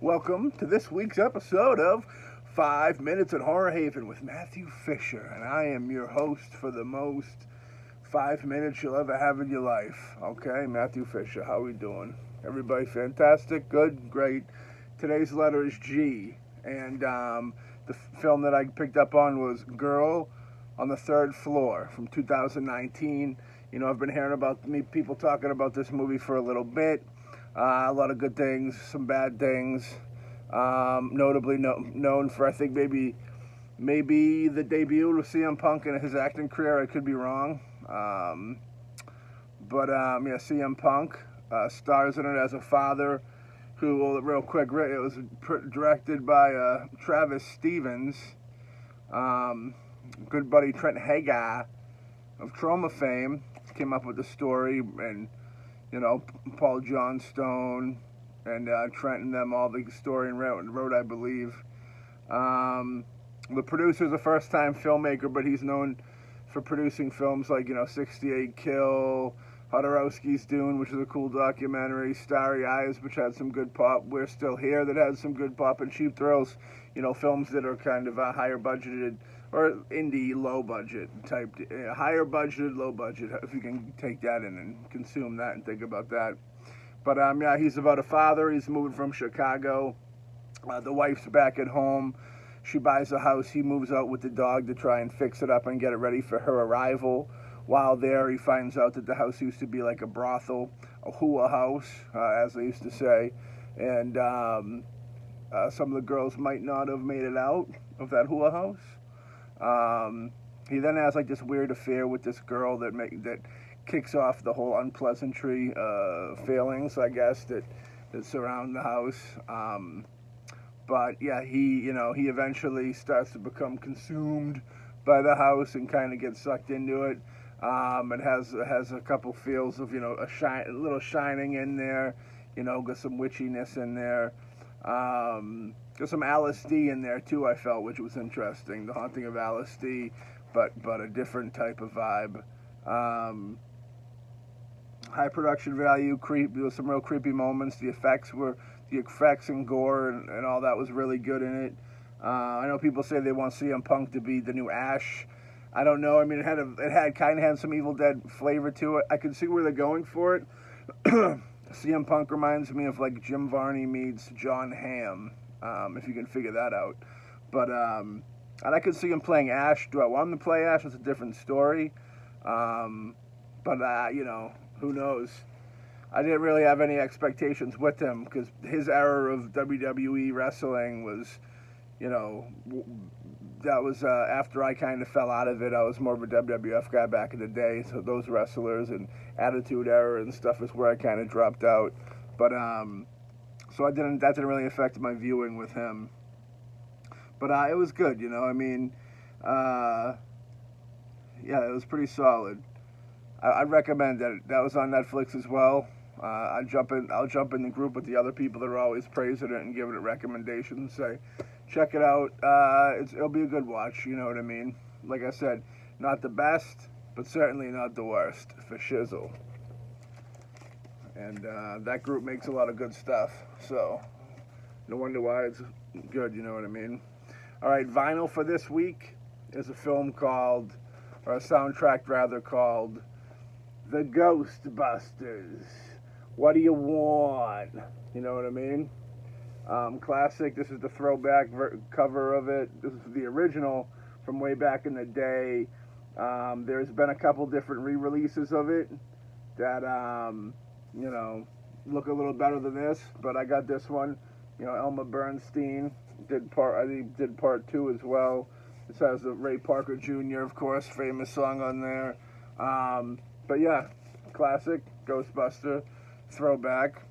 Welcome to this week's episode of 5 Minutes at Horror Haven with Matthew Fisher, and I am your host for the most 5 minutes you'll ever have in your life. Okay, Matthew Fisher, how we doing? Everybody fantastic? Good? Great. Today's letter is G, and the film that I picked up on was Girl on the Third Floor from 2019. You know, I've been hearing about people talking about this movie for a little bit. A lot of good things, some bad things. Notably known for, I think, maybe the debut of CM Punk in his acting career. I could be wrong. CM Punk stars in it as a father who, well, real quick, it was directed by Travis Stevens, good buddy Trent Hagar of Trauma fame came up with the story, and you know, Paul Johnstone and Trent and them, all the story and wrote, I believe. The producer's a first-time filmmaker, but he's known for producing films like, 68 Kill, Hodorowski's Dune, which is a cool documentary, Starry Eyes, which had some good pop, We're Still Here, that had some good pop, and Cheap Thrills, films that are kind of higher budgeted, or indie, low budget type, higher budgeted, low budget, if you can take that in and consume that and think about that. But he's about a father. He's moving from Chicago. The wife's back at home. She buys a house. He moves out with the dog to try and fix it up and get it ready for her arrival. While there, he finds out that the house used to be like a brothel, a hula house, as they used to say. And some of the girls might not have made it out of that hula house. He then has like this weird affair with this girl that kicks off the whole unpleasantry failings, I guess, that surround the house. But yeah, he eventually starts to become consumed by the house and kind of gets sucked into it. It has a couple feels of a little shining in there, got some witchiness in there. There's some Alice D in there too, I felt, which was interesting. The Haunting of Alice D, but a different type of vibe. High production value, there was some real creepy moments. The effects and gore and all that was really good in it. I know people say they want CM Punk to be the new Ash. I don't know. I mean, it had some Evil Dead flavor to it. I could see where they're going for it. CM Punk reminds me of like Jim Varney meets John Hamm, if you can figure that out. But and I could see him playing Ash. Do I want him to play Ash? It's a different story. Who knows? I didn't really have any expectations with him because his era of WWE wrestling was, that was after I kind of fell out of it. I was more of a WWF guy back in the day, so those wrestlers and Attitude Era and stuff is where I kind of dropped out. But so that didn't really affect my viewing with him. But it was good, it was pretty solid. I'd recommend that. That was on Netflix as well. I'll jump in the group with the other people that are always praising it and giving it recommendations and say, check it out. It'll be a good watch, you know what I mean? Like I said, not the best, but certainly not the worst for shizzle. And that group makes a lot of good stuff, so no wonder why it's good, you know what I mean? All right, vinyl for this week is a soundtrack rather, called The Ghostbusters. What do you want? You know what I mean? Classic. This is the throwback cover of it. This is the original from way back in the day. There's been a couple different re-releases of it that, look a little better than this, but I got this one. Elma Bernstein did part 2 as well. This has the Ray Parker Jr., of course, famous song on there. But yeah, classic Ghostbuster throwback.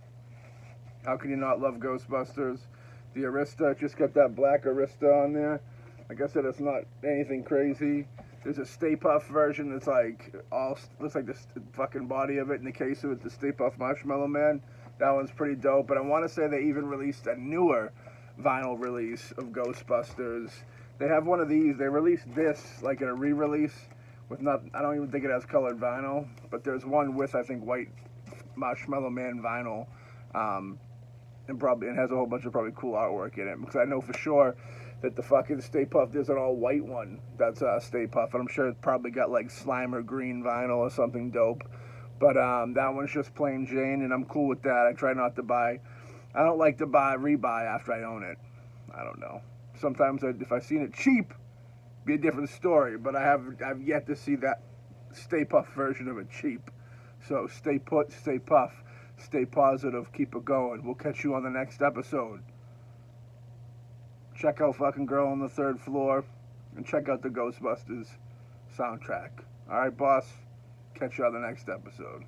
How can you not love Ghostbusters? The Arista, just got that black Arista on there. Like I said, it's not anything crazy. There's a Stay Puft version that's like looks like the fucking body of it. In the case of it, the Stay Puft Marshmallow Man. That one's pretty dope. But I want to say they even released a newer vinyl release of Ghostbusters. They have one of these. They released this like in a re-release with I don't even think it has colored vinyl, but there's one with, I think, white Marshmallow Man vinyl. and has a whole bunch of probably cool artwork in it, because I know for sure that the fucking Stay Puft, there's an all white one that's Stay Puft, and I'm sure it's probably got like Slimer green vinyl or something dope. But that one's just plain Jane, and I'm cool with that. I try not to buy. I don't like to rebuy after I own it. I don't know. Sometimes if I've seen it cheap, be a different story. But I've yet to see that Stay Puft version of it cheap. So stay put, stay puff, stay positive, keep it going. We'll catch you on the next episode. Check out fucking Girl on the Third Floor, and check out the Ghostbusters soundtrack. All right, boss. Catch you on the next episode.